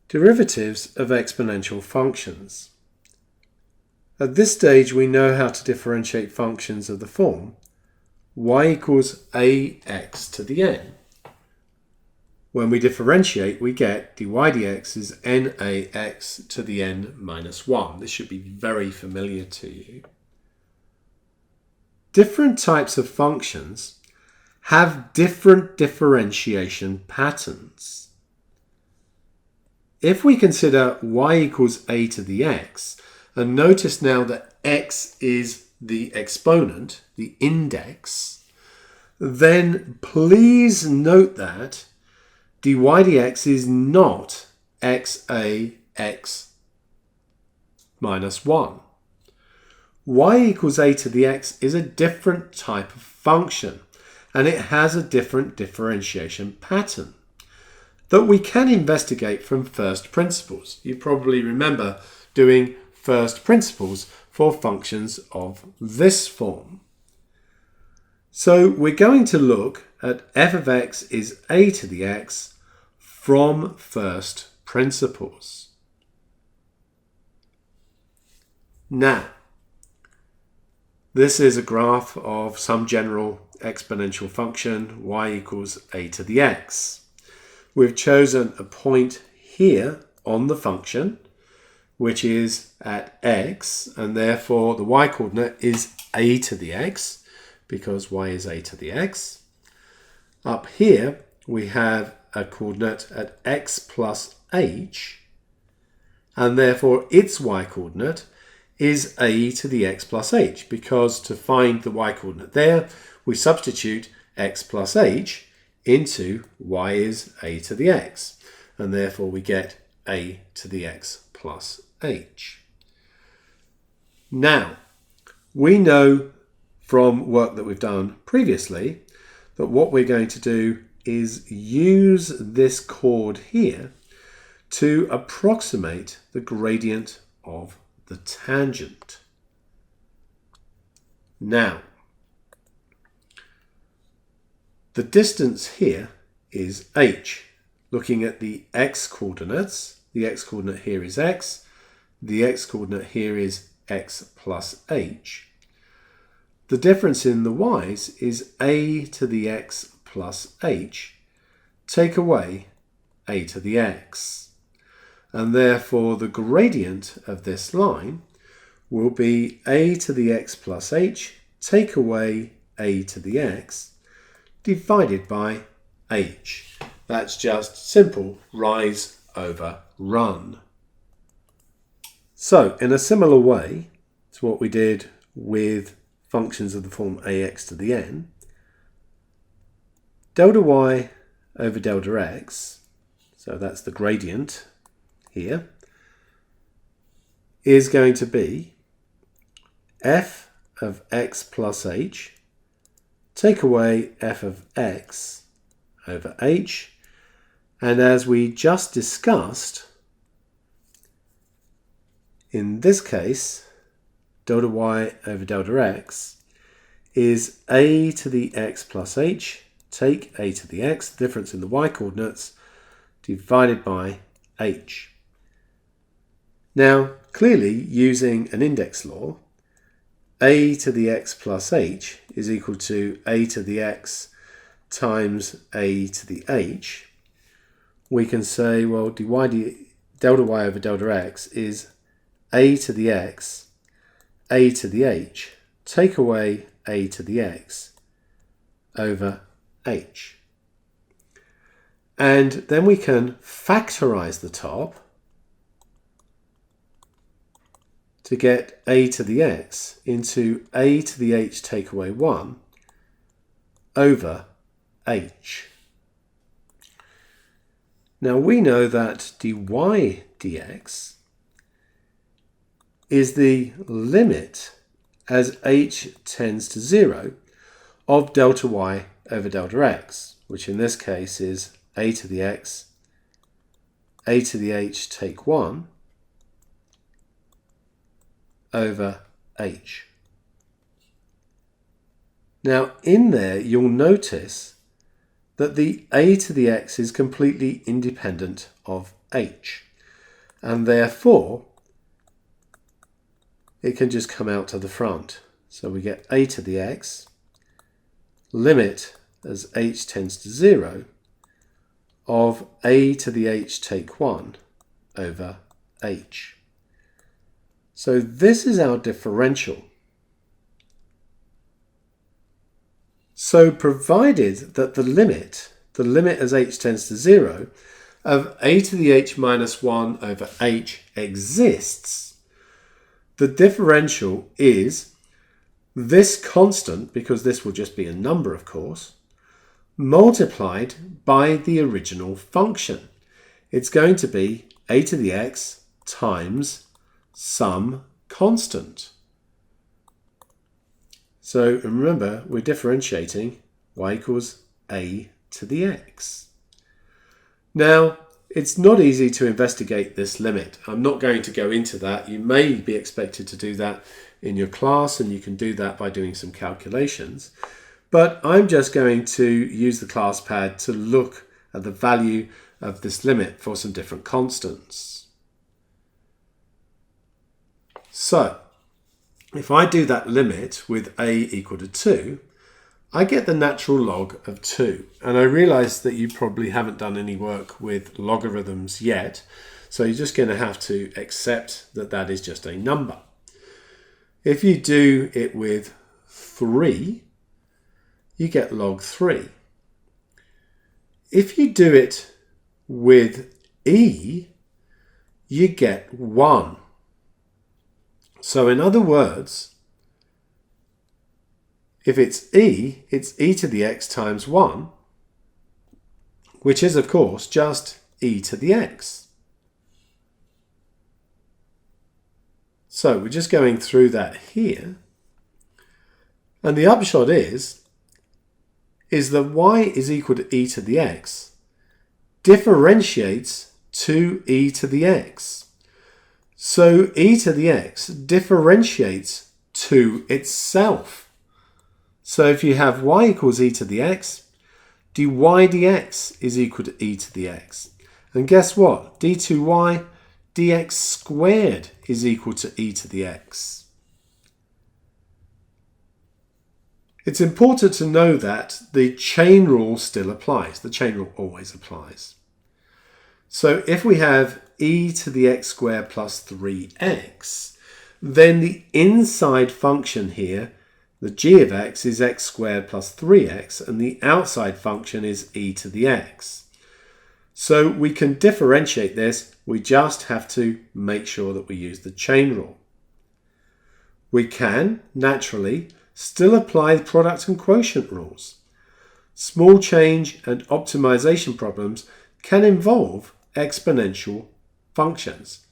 Derivatives of exponential functions. At this stage, we know how to differentiate functions of the form y equals ax to the n. When we differentiate, we get dy dx is nax to the n minus 1. This should be very familiar to you. Different types of functions have different differentiation patterns. If we consider y equals a to the x, and notice now that x is the exponent, the index, then please note that dy dx is not x minus 1. Y equals a to the x is a different type of function, and it has a different differentiation pattern that we can investigate from first principles. You probably remember doing first principles for functions of this form. So we're going to look at f of x is a to the x from first principles. Now, this is a graph of some general exponential function y equals a to the x. We've chosen a point here on the function, which is at x, and therefore the y coordinate is a to the x, because y is a to the x. Up here, we have a coordinate at x plus h, and therefore its y coordinate is a to the x plus h, because to find the y coordinate there, we substitute x plus h into y is a to the x, and therefore we get a to the x plus h. Now, we know from work that we've done previously that what we're going to do is use this chord here to approximate the gradient of the tangent. Now, the distance here is h. Looking at the x coordinates, the x coordinate here is x, the x coordinate here is x plus h. The difference in the y's is a to the x plus h. Take away a to the x. And therefore the gradient of this line will be a to the x plus h, take away a to the x, divided by h. That's just simple rise over run. So in a similar way to what we did with functions of the form ax to the n, delta y over delta x, so that's the gradient here, is going to be f of x plus h, take away f of x over h, and as we just discussed, in this case, delta y over delta x is a to the x plus h, take a to the x, the difference in the y coordinates, divided by h. Now, clearly, using an index law, a to the x plus h is equal to a to the x times a to the h. We can say, well, delta y over delta x is a to the x, a to the h, take away a to the x over h. And then we can factorize the top to get a to the x into a to the h take away 1 over h. Now we know that dy dx is the limit as h tends to 0 of delta y over delta x, which in this case is a to the x, a to the h take 1 over h. Now in there you'll notice that the a to the x is completely independent of h. and therefore it can just come out to the front. So we get a to the x, limit as h tends to 0, of a to the h take 1 over h. So this is our differential. So provided that the limit as h tends to 0 of a to the h minus 1 over h exists, the differential is this constant, because this will just be a number of course, multiplied by the original function. It's going to be a to the x times some constant. So remember, we're differentiating y equals a to the x. Now, it's not easy to investigate this limit. I'm not going to go into that. You may be expected to do that in your class, and you can do that by doing some calculations. But I'm just going to use the class pad to look at the value of this limit for some different constants. So, if I do that limit with a equal to 2, I get the natural log of 2. And I realize that you probably haven't done any work with logarithms yet, so you're just going to have to accept that that is just a number. If you do it with 3, you get log 3. If you do it with e, you get 1. So in other words, if it's e to the x times 1, which is of course just e to the x. So we're just going through that here. And the upshot is that y is equal to e to the x differentiates to e to the x. So e to the x differentiates to itself. So if you have y equals e to the x, dy dx is equal to e to the x. And guess what? d2y dx squared is equal to e to the x. It's important to know that the chain rule still applies. The chain rule always applies. So if we have e to the x squared plus 3x, then the inside function here, the g of x, is x squared plus 3x, and the outside function is e to the x. So we can differentiate this. We just have to make sure that we use the chain rule. We can, naturally, still apply the product and quotient rules. Small change and optimization problems can involve exponential functions.